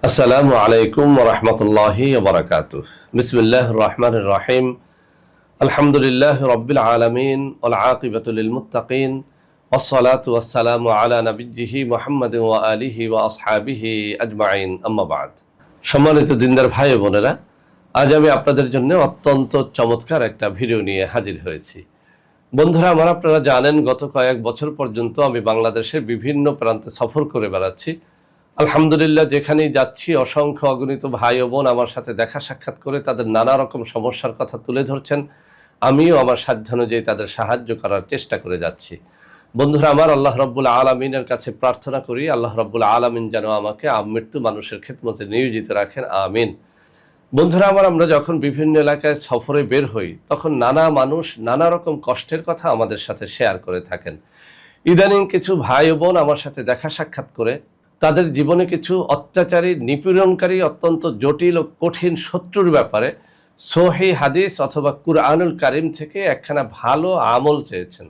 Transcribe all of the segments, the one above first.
আসসালামু আলাইকুম ওয়া রাহমাতুল্লাহি ওয়া বারাকাতুহু। বিসমিল্লাহির রহমানির রহিম। আলহামদুলিল্লাহি রাব্বিল আলামিন ওয়াল আকিবাতু লিল মুত্তাকিন ওয়াস সালাতু ওয়াস সালামু আলা নাবিয়্যিহি মুহাম্মাদিন ওয়া আলিহি ওয়া আসহাবিহি আজমাইন, আম্মা বা'দ। সম্মানিত দিনদার ভাই ও বোনেরা, আজ আমি আপনাদের জন্য অত্যন্ত চমৎকার একটা ভিডিও নিয়ে হাজির হয়েছি। বন্ধুরা আমার, আপনারা জানেন গত কয়েক বছর পর্যন্ত আমি বাংলাদেশের বিভিন্ন প্রান্তে সফর করে বেড়াচ্ছি। আলহামদুলিল্লাহ, যেখানেই যাচ্ছি অসংখ্য অগণিত ভাই ও বোন আমার সাথে দেখা সাক্ষাৎ করে তাদের নানা রকম সমস্যার কথা তুলে ধরছেন। আমিও আমার সাধ্যানুযায়ী তাদের সাহায্য করার চেষ্টা করে যাচ্ছি। বন্ধুরা আমার, আল্লাহ রাব্বুল আলামিনের কাছে প্রার্থনা করি আল্লাহ রাব্বুল আলামিন যেন আমাকে আমৃত্যু মানুষের খেদমতে নিয়োজিত রাখেন, আমিন। বন্ধুরা আমার, আমরা যখন বিভিন্ন এলাকায় সফরে বের হই তখন নানা মানুষ নানা রকম কষ্টের কথা আমাদের সাথে শেয়ার করে থাকেন। ইদানিং কিছু ভাই ও বোন আমার সাথে দেখা সাক্ষাৎ করে তাদের জীবনে কিছু অত্যাচারী, নিপীড়নকারী, অত্যন্ত জটিল ও কঠিন শত্রুর ব্যাপারে সহিহ হাদিস অথবা কুরআনুল কারীম থেকে একখানা ভালো আমল চেয়েছেন।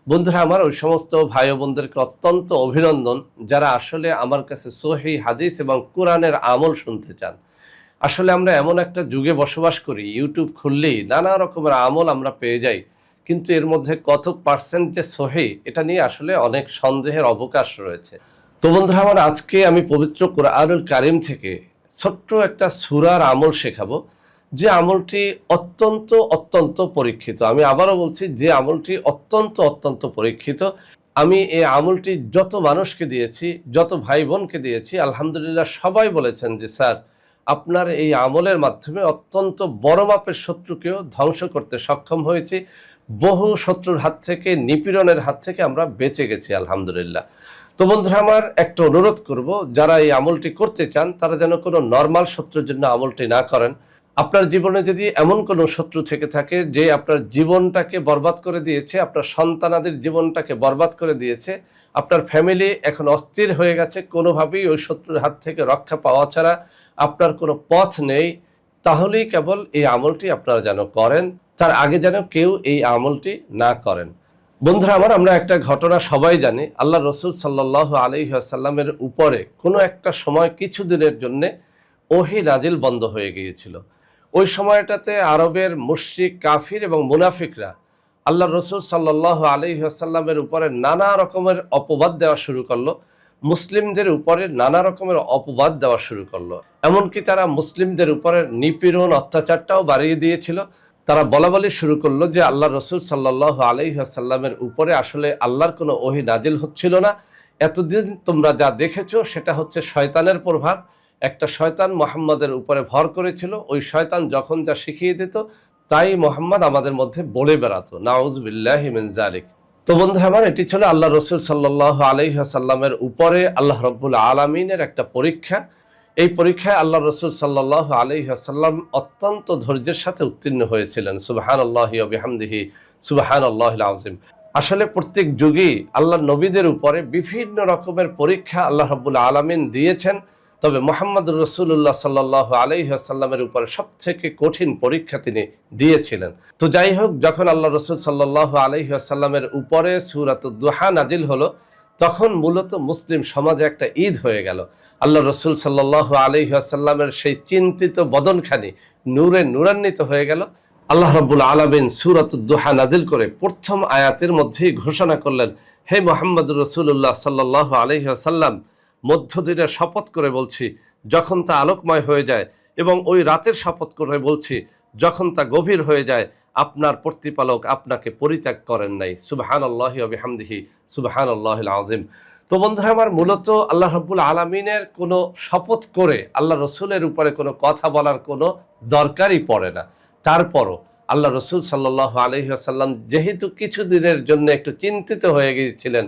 বন্ধুরা আমার, ওই সমস্ত ভাই ও বোনদেরকে অত্যন্ত অভিনন্দন যারা আসলে আমার কাছে সহিহ হাদিস এবং কোরআনের আমল শুনতে চান। আসলে আমরা এমন একটা যুগে বসবাস করি, ইউটিউব খুললেই নানা রকমের আমল আমরা পেয়ে যাই, কিন্তু এর মধ্যে কত পার্সেন্ট যে সহিহ এটা নিয়ে আসলে অনেক সন্দেহের অবকাশ রয়েছে। তো বন্ধুরা আমার, আজকে আমি পবিত্র কুরআনুল কারীম থেকে ছোট্ট একটা সূরার আমল শেখাবো, যে আমলটি অত্যন্ত অত্যন্ত পরীক্ষিত। আমি আবারও বলছি, যে আমলটি অত্যন্ত অত্যন্ত পরীক্ষিত। আমি এই আমলটি যত মানুষকে দিয়েছি, যত ভাই বোনকে দিয়েছি, আলহামদুলিল্লাহ সবাই বলেছেন যে স্যার, আপনার এই আমলের মাধ্যমে অত্যন্ত বড় মাপের শত্রুকেও ধ্বংস করতে সক্ষম হয়েছি। বহু শত্রুর হাত থেকে, নিপীড়নের হাত থেকে আমরা বেঁচে গেছি আলহামদুলিল্লাহ। তো বন্ধুরা আমার, একটা অনুরোধ করব, যারা এই আমলটি করতে চান তারা যেন কোনো নর্মাল শত্রুর জন্য আমলটি না করেন। আপনার জীবনে যদি এমন কোনো শত্রু থেকে থাকে যে আপনার জীবনটাকে বরবাদ করে দিয়েছে, আপনার সন্তানাদের জীবনটাকে বরবাদ করে দিয়েছে, আপনার ফ্যামিলি এখন অস্থির হয়ে গেছে, কোনোভাবেই ওই শত্রুর হাত থেকে রক্ষা পাওয়া ছাড়া আপনার কোনো পথ নেই, তাহলেই কেবল এই আমলটি আপনারা যেন করেন। তার আগে যেন কেউ এই আমলটি না করেন। বন্ধুরা আমার, আমরা একটা ঘটনা সবাই জানি। আল্লাহ রসুল সাল্লাল্লাহু আলাইহি ওয়াসাল্লামের উপরে কোনো একটা সময় কিছুদিনের জন্য ওহী নাজিল বন্ধ হয়ে গিয়েছিল। ওই সময়টাতে আরবের মুশরিক, কাফির এবং মুনাফিকরা আল্লাহ রসুল সাল্লাল্লাহু আলাইহি ওয়াসাল্লামের উপরে নানা রকমের অপবাদ দেওয়া শুরু করলো। মুসলিমদের উপরে নানা রকমের অপবাদ দেওয়া শুরু করলো। এমনকি তারা মুসলিমদের উপরে নিপীড়ন, অত্যাচারটাও বাড়িয়ে দিয়েছিল। তারা বলাবলি শুরু করলো যে আল্লাহ রসুল সাল্লাল্লাহু আলাইহি ওয়াসাল্লামের উপরে আসলে আল্লাহর কোনো ওহী নাজিল হচ্ছিল না। এতদিন তোমরা যা দেখেছো সেটা হচ্ছে শয়তানের প্রভাব। একটা শয়তান মুহাম্মাদের উপরে ভর করেছিল। ওই শয়তান যখন যা শিখিয়ে দিত তাই মুহাম্মদ আমাদের মধ্যে বলে বেড়াতো। নাউযুবিল্লাহি মিন যালিক। তো বন্ধুরা আমার, এটি ছিল আল্লাহ রসুল সাল্লাল্লাহু আলাইহি ওয়াসাল্লামের উপরে আল্লাহ রাব্বুল আলামিনের একটা পরীক্ষা। এই পরীক্ষায় আল্লাহ রসুল সাল্লাল্লাহু আলাইহি ওয়াসাল্লাম অত্যন্ত ধৈর্যের সাথে উত্তীর্ণ হয়েছিলেন। সুবহানাল্লাহি ওয়া বিহামদিহি, সুবহানাল্লাহিল আযীম। আসলে প্রত্যেক যুগেই আল্লাহর নবীদের উপরে বিভিন্ন রকমের পরীক্ষা আল্লাহ রাব্বুল আলামিন দিয়েছেন, তবে মুহাম্মদুর রাসূলুল্লাহ সাল্লাল্লাহু আলাইহি ওয়াসাল্লামের উপরে সবথেকে কঠিন পরীক্ষা তিনি দিয়েছিলেন। তো যাই হোক, যখন আল্লাহ রসুল সাল্লাল্লাহু আলাইহি ওয়াসাল্লামের উপরে সূরাতুদ দুহা নাজিল হলো, তখন মূলত মুসলিম সমাজে একটা ঈদ হয়ে গেল। আল্লাহ রসুল সাল্লাল্লাহু আলাইহি ওয়াসাল্লামের সেই চিন্তিত বদনখানি নূরে নূরান্বিত হয়ে গেল। আল্লাহ রাব্বুল আলামিন সূরাতুদ দুহা নাজিল করে প্রথম আয়াতের মধ্যেই ঘোষণা করলেন, হে মুহাম্মদুর রাসূলুল্লাহ সাল্লাল্লাহু আলাইহি ওয়াসাল্লাম, মধ্যদিনের শপথ করে বলছি যখন তা আলোকময় হয়ে যায়, এবং ওই রাতের শপথ করে বলছি যখন তা গভীর হয়ে যায়, আপনার প্রতিপালক আপনাকে পরিত্যাগ করেন নাই। সুবহানাল্লাহি ওয়া বিহামদিহি, সুবহানাল্লাহিল আযীম। তো বন্ধুরা আমার, মূলত আল্লাহ রাব্বুল আলামিনের কোনো শপথ করে আল্লাহ রসুলের উপরে কোনো কথা বলার কোনো দরকারই পড়ে না। তারপরও আল্লাহ রসুল সাল্লাল্লাহু আলাইহি ওয়াসাল্লাম যেহেতু কিছুদিনের জন্য একটু চিন্তিত হয়ে গিয়েছিলেন,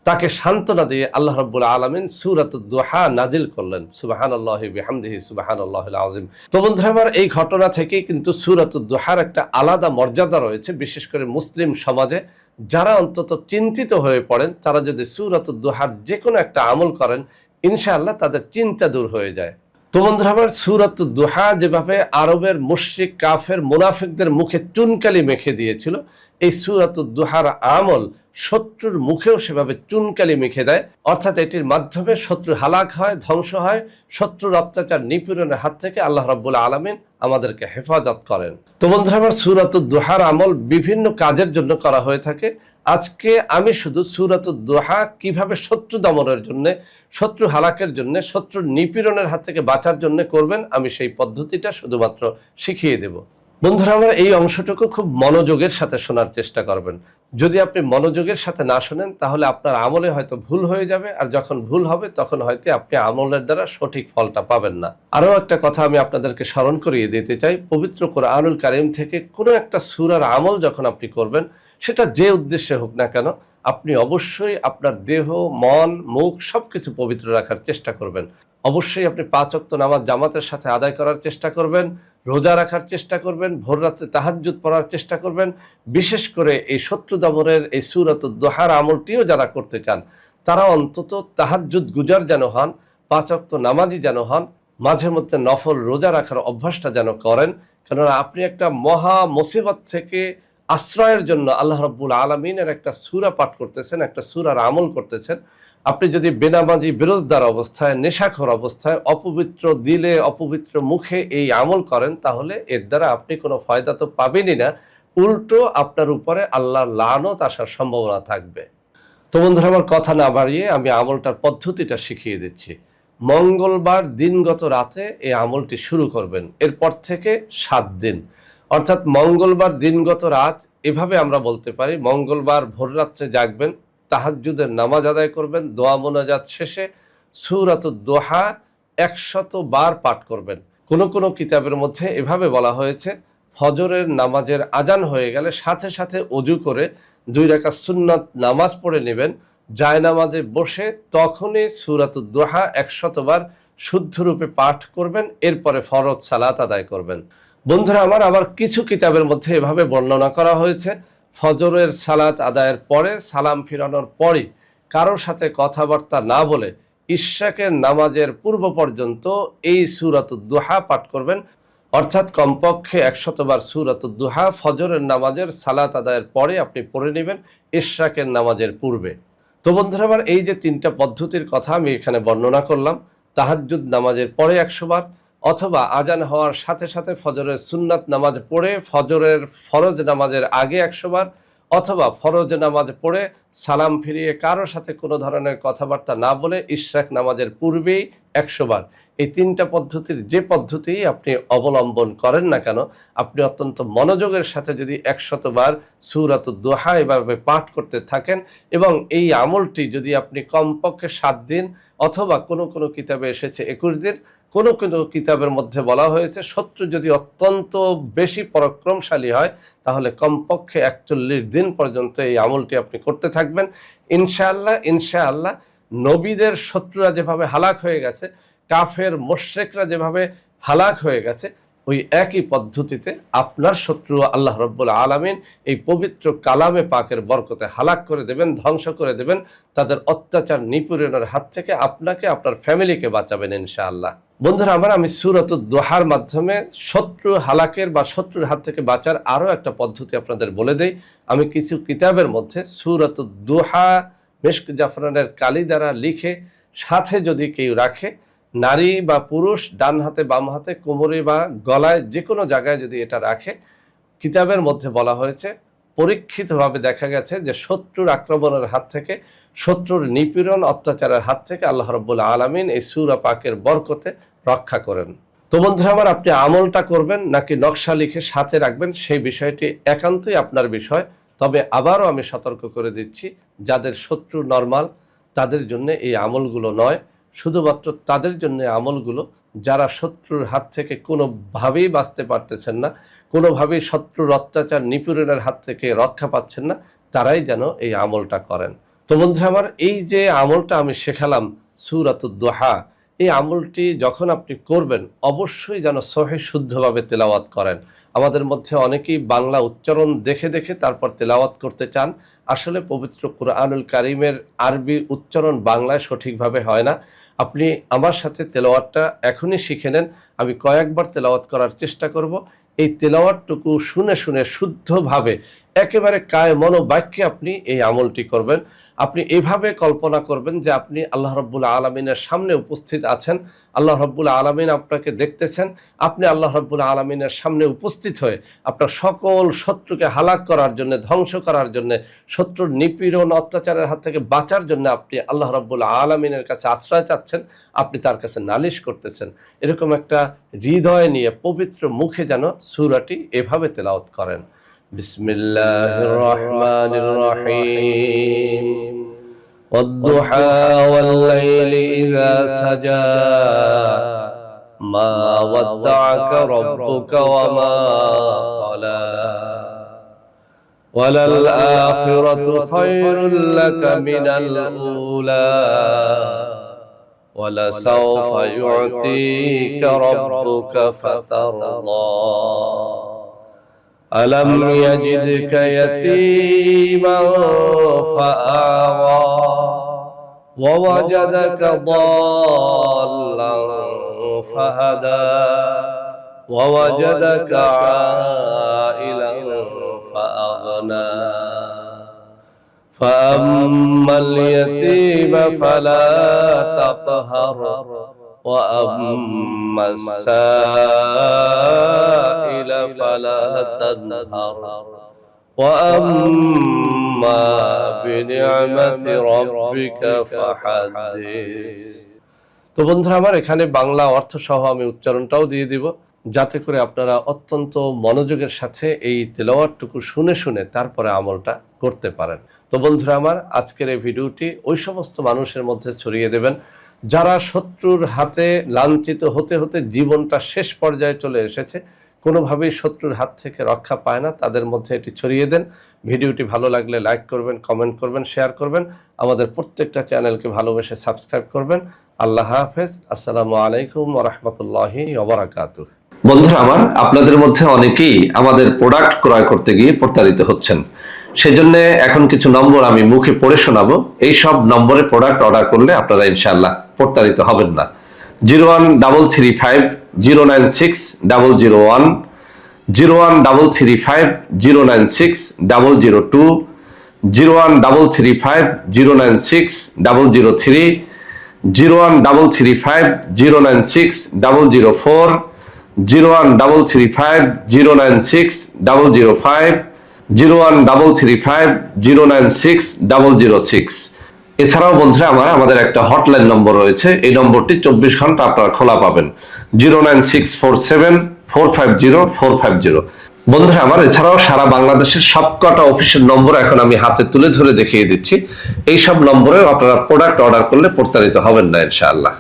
তাকে সান্ত্বনা দিয়ে আল্লাহ রাব্বুল আলামিন সূরাতুদ দুহা নাজিল করলেন। সুবহানাল্লাহি বিহামদিহি, সুবহানাল্লাহিল আযীম। তো বন্ধুরা আমার, এই ঘটনা থেকেই কিন্তু সূরাতুদ দুহার একটা আলাদা মর্যাদা রয়েছে। বিশেষ করে মুসলিম সমাজে যারা অন্তত চিন্তিত হয়ে পড়েন, তারা যদি সূরাতুদ দুহার যে কোনো একটা আমল করেন, ইনশাআল্লাহ তাদের চিন্তা দূর হয়ে যায়। তো বন্ধুরা আমার, সূরাতুদ দুহা যেভাবে আরবের মুশরিক, কাফের, মুনাফিকদের মুখে চুনকালি মেখে দিয়েছিল, এই সূরাতুদ দুহার আমল শত্রুর মুখেও সেভাবে চুনকালি মেখে দেয়, অর্থাৎ এটির মাধ্যমে শত্রু হালাক হয়, ধ্বংস হয়, শত্রুর অত্যাচার নিপীড়নের হাত থেকে আল্লাহ রাব্বুল আলামিন আমাদেরকে হেফাজত করেন। তো বন্ধুরা আমার, সূরাতুদ দুহার আমল বিভিন্ন কাজের জন্য করা হয়ে থাকে। আজকে আমি শুধু সূরাতুদ দুহা কিভাবে শত্রু দমনের জন্য, শত্রু হালাকের জন্য, শত্রুর নিপীড়নের হাত থেকে বাঁচার জন্য করবেন, আমি সেই পদ্ধতিটা শুধুমাত্র শিখিয়ে দেব। বন্ধুরা আমার, এই অংশটুকু খুব মনোযোগের সাথে শোনার চেষ্টা করবেন। যদি আপনি মনোযোগের সাথে না শোনেন তাহলে আপনার আমলে হয়তো ভুল হয়ে যাবে, আর যখন ভুল হবে তখন হয়তো আপনি আমলের দ্বারা সঠিক ফলটা পাবেন না। আরও একটা কথা আমি আপনাদেরকে স্মরণ করিয়ে দিতে চাই, পবিত্র কোরআনুল কারীম থেকে কোনো একটা সূরার আমল যখন আপনি করবেন, সেটা যে উদ্দেশ্যে হোক না কেন, আপনি অবশ্যই আপনার দেহ, মন, মুখ সবকিছু পবিত্র রাখার চেষ্টা করবেন। অবশ্যই আপনি 5 ওয়াক্ত নামাজ জামাতের সাথে আদায় করার চেষ্টা করবেন, রোজা রাখার চেষ্টা করবেন, ভোর রাত্রে তাহাজ্জুদ পড়ার চেষ্টা করবেন। বিশেষ করে এই শত্রু দমনের এই সূরাতুদ দুহার আমলটিও যারা করতে চান, তারা অন্তত তাহাজ্জুদ গুজার যেন হন, 5 ওয়াক্ত নামাজি যেন হন, মাঝে মধ্যে নফল রোজা রাখার অভ্যাসটা যেন করেন। কেননা আপনি একটা মহা মুসিবত থেকে আশ্রয়ের জন্য আল্লাহ রাব্বুল আলামিনের একটা সূরা পাঠ করতেছেন, একটা সূরার আমল করতেছেন। আপনি যদি বেনামাজি, বেরোজদার অবস্থায়, নেশাখোর অবস্থায়, অপবিত্র দিলে, অপবিত্র মুখে এই আমল করেন, তাহলে এর দ্বারা আপনি কোনো ফায়দা তো পাবেনই না, উল্টো আপনার উপরে আল্লাহর লানত আসার সম্ভাবনা থাকবে। তো বন্ধুরা আমার, কথা না বাড়িয়ে আমি আমলটার পদ্ধতিটা শিখিয়ে দিচ্ছি। মঙ্গলবার দিনগত রাতে এই আমলটি শুরু করবেন, এরপর থেকে 7 দিন, অর্থাৎ মঙ্গলবার দিনগত রাত, এভাবে আমরা বলতে পারি মঙ্গলবার ভোর রাত্রে জাগবেন, তাহাজ্জুদের নামাজ আদায় করবেন, দোয়া মোনাজাত শেষে সূরাতুদ দুহা 100 বার পাঠ করবেন। কোনো কোনো কিতাবের মধ্যে এভাবে বলা হয়েছে, ফজরের নামাজের আজান হয়ে গেলে সাথে সাথে ওযু করে 2 রাকাত সুন্নাত নামাজ পড়ে নেবেন, জায়নামাজে বসে তখনই সূরাতুদ দুহা 100 বার শুদ্ধরূপে পাঠ করবেন, এরপরে ফরজ সালাত আদায় করবেন। বন্ধুরা আমার, আবার কিছু কিতাবের মধ্যে এভাবে বর্ণনা করা হয়েছে, ফজরের সালাত আদায়ের পরে, সালাম ফিরানোর পরই কারোর সাথে কথাবার্তা না বলে ইশরাকের নামাজের পূর্ব পর্যন্ত এই সূরাতুদ দুহা পাঠ করবেন, অর্থাৎ কমপক্ষে 100 বার সূরাতুদ দুহা ফজরের নামাজের সালাত আদায়ের পরে আপনি পড়ে নেবেন, ইশরাকের নামাজের পূর্বে। তো বন্ধুরা আমার, এই যে 3টা পদ্ধতির কথা আমি এখানে বর্ণনা করলাম, তাহাজ্জুদ নামাজের পরে 100 বার, অথবা আজান হওয়ার সাথে সাথে ফজরের সুন্নাত নামাজ পড়ে ফজরের ফরজ নামাজের আগে 100 বার, অথবা ফরজ নামাজ পড়ে সালাম ফিরিয়ে কারোর সাথে কোনো ধরনের কথাবার্তা না বলে ইশরাক নামাজের পূর্বেই 100 বার। এই 3টা পদ্ধতির যে পদ্ধতিই আপনি অবলম্বন করেন না কেন, আপনি অত্যন্ত মনোযোগের সাথে যদি 100 বার সূরাতুদ দুহা এভাবে পাঠ করতে থাকেন, এবং এই আমলটি যদি আপনি কমপক্ষে 7 দিন, অথবা কোনো কোনো কিতাবে এসেছে 21 দিন, কোনো কোনো কিতাবের মধ্যে বলা হয়েছে শত্রু যদি অত্যন্ত বেশি পরাক্রমশালী হয় তাহলে কমপক্ষে 41 দিন পর্যন্ত এই আমলটি আপনি করতে থাকবেন। ইনশাআল্লাহ ইনশাআল্লাহ নবীদের শত্রুরা যেভাবে হালাক হয়ে গেছে, কাফের মুশরিকরা যেভাবে হালাক হয়ে গেছে, ওই একই পদ্ধতিতে আপনার শত্রু আল্লাহ রাব্বুল আলামিন এই পবিত্র কালামে পাকের বরকতে হালাক করে দেবেন, ধ্বংস করে দেবেন, তাদের অত্যাচার নিপীড়নের হাত থেকে আপনাকে, আপনার ফ্যামিলিকে বাঁচাবেন ইনশাআল্লাহ। বন্ধুরা আমার, আমি সূরাতুদ দুহার মাধ্যমে শত্রু হালাকের বা শত্রুর হাত থেকে বাঁচার আরও একটা পদ্ধতি আপনাদের বলে দেই। আমি কিছু কিতাবের মধ্যে সূরাতুদ দুহা মিশক জাফরানের কালি দ্বারা লিখে সাথে যদি কেউ রাখে, নারী বা পুরুষ, ডান হাতে বাম হাতে, কোমরে বা গলায়, যে কোনো জায়গায় যদি এটা রাখে, কিতাবের মধ্যে বলা হয়েছে পরীক্ষিতভাবে দেখা গেছে যে শত্রুর আক্রমণের হাত থেকে, শত্রুর নিপীড়ন অত্যাচারের হাত থেকে আল্লাহ রাব্বুল আলামিন এই সূরা পাকের বরকতে রক্ষা করেন। তো বন্ধুরা আমার, আপনি আমলটা করবেন নাকি নকশা লিখে সাথে রাখবেন, সেই বিষয়টি একান্তই আপনার বিষয়। তবে আবারও আমি সতর্ক করে দিচ্ছি, যাদের শত্রু নরমাল তাদের জন্য এই আমলগুলো নয়, শুধুমাত্র তাদের জন্য আমলগুলো যারা শত্রুর হাত থেকে কোনোভাবেই বাঁচতে পারতেছেন না, কোনোভাবেই শত্রুর অত্যাচার নিপীড়নের হাত থেকে রক্ষা পাচ্ছেন না, তারাই যেন এই আমলটা করেন। তো বন্ধুরা আমার, এই যে আমলটা আমি শেখালাম সূরাতুদ দুহা, এই আমলটি যখন আপনি করবেন অবশ্যই যেন সহিহ শুদ্ধভাবে তেলাওয়াত করেন। আমাদের মধ্যে অনেকেই বাংলা উচ্চারণ দেখে দেখে তারপর তেলাওয়াত করতে চান। আসলে পবিত্র কুরআনুল কারীমের আরবি উচ্চারণ বাংলায় সঠিকভাবে হয় না। আপনি আমার সাথে তেলাওয়াতটা এখনই শিখে নেন, আমি কয়েকবার তেলাওয়াত করার চেষ্টা করব, এই তেলাওয়াতটুকু শুনে শুনে শুদ্ধভাবে একেবারে কায় মনোবাক্যে আপনি এই আমলটি করবেন। আপনি এভাবে কল্পনা করবেন যে আপনি আল্লাহ রাব্বুল আলামিনের সামনে উপস্থিত আছেন, আল্লাহ রাব্বুল আলামিন আপনাকে দেখতেছেন, আপনি আল্লাহ রাব্বুল আলামিনের সামনে উপস্থিত হয়ে আপনার সকল শত্রুকে হালাক করার জন্য, ধ্বংস করার জন্য, শত্রুর নিপীড়ন অত্যাচারের হাত থেকে বাঁচার জন্য আপনি আল্লাহ রাব্বুল আলামিনের কাছে আশ্রয় চাচ্ছেন, আপনি তার কাছে নালিশ করতেছেন। এরকম একটা হৃদয় নিয়ে পবিত্র মুখে যেন সূরাটি এভাবে তেলাওয়াত করেন। বিসমিল্লাহির রহমানির রহিম ওয়াদ-দুহা ওয়াল-লাইলি ইযা সাজা মা ওয়াদ্দা'আকা রাব্বুকা ওয়া মা ক্বালা ওয়ালাল আখিরাতু খায়রুল লাকা মিনাল উলা ওয়ালাসাওফা ইউ'তিকা রাব্বুকা ফাতারদা ألم يجدك يتيما فآوى ووجدك ضالا فهدى ووجدك عائلا فأغنى فأما اليتيم فلا تقهر وأما السائل فلا تنهر وأما بنعمة ربك فحدث। তো বন্ধুরা আমার, এখানে বাংলা অর্থ সহ আমি উচ্চারণটাও দিয়ে দিব, যাতে করে আপনারা অত্যন্ত মনোযোগের সাথে এই তেলাওয়াতটুকু শুনে শুনে তারপরে আমলটা করতে পারেন। তো বন্ধুরা আমার, আজকের এই ভিডিওটি ওই সমস্ত মানুষের মধ্যে ছড়িয়ে দেবেন যারা শত্রুর হাতে লাঞ্ছিত হতে হতে জীবনটা শেষ পর্যায়ে চলে এসেছে, কোনোভাবেই শত্রুর হাত থেকে রক্ষা পায় না, তাদের মধ্যে এটি ছড়িয়ে দেন। ভিডিওটি ভালো লাগলে লাইক করবেন, কমেন্ট করবেন, শেয়ার করবেন। আমাদের প্রত্যেকটা চ্যানেলকে ভালোবেসে সাবস্ক্রাইব করবেন। আল্লাহ হাফেজ। আসসালামু আলাইকুম ওয়া রাহমাতুল্লাহি ওয়া বারাকাতুহু। বন্ধুরা আমার, আপনাদের মধ্যে অনেকেই আমাদের প্রোডাক্ট ক্রয় করতে গিয়ে প্রতারিত হচ্ছেন। সেজন্য এখন কিছু নম্বর আমি মুখে পড়ে শোনাবো। এই সব নম্বরে প্রোডাক্ট অর্ডার করলে আপনারা ইনশাআল্লাহ প্রতারিত হবেন না। 01335096001, 01335096002, 01335096003, 01335096004, 01335096005, 01335096006। এছাড়াও বন্ধুরা আমাদের একটা হটলাইন নম্বর রয়েছে, এই নম্বরটি 24 ঘন্টা আপনারা খোলা পাবেন, 09647450450। বন্ধুরা আমার, এছাড়াও সারা বাংলাদেশের সবকটা অফিসের নম্বর এখন আমি হাতে তুলে ধরে দেখিয়ে দিচ্ছি। এই সব নম্বরেও আপনারা প্রোডাক্ট অর্ডার করলে প্রতারিত হবেন না ইনশাআল্লাহ।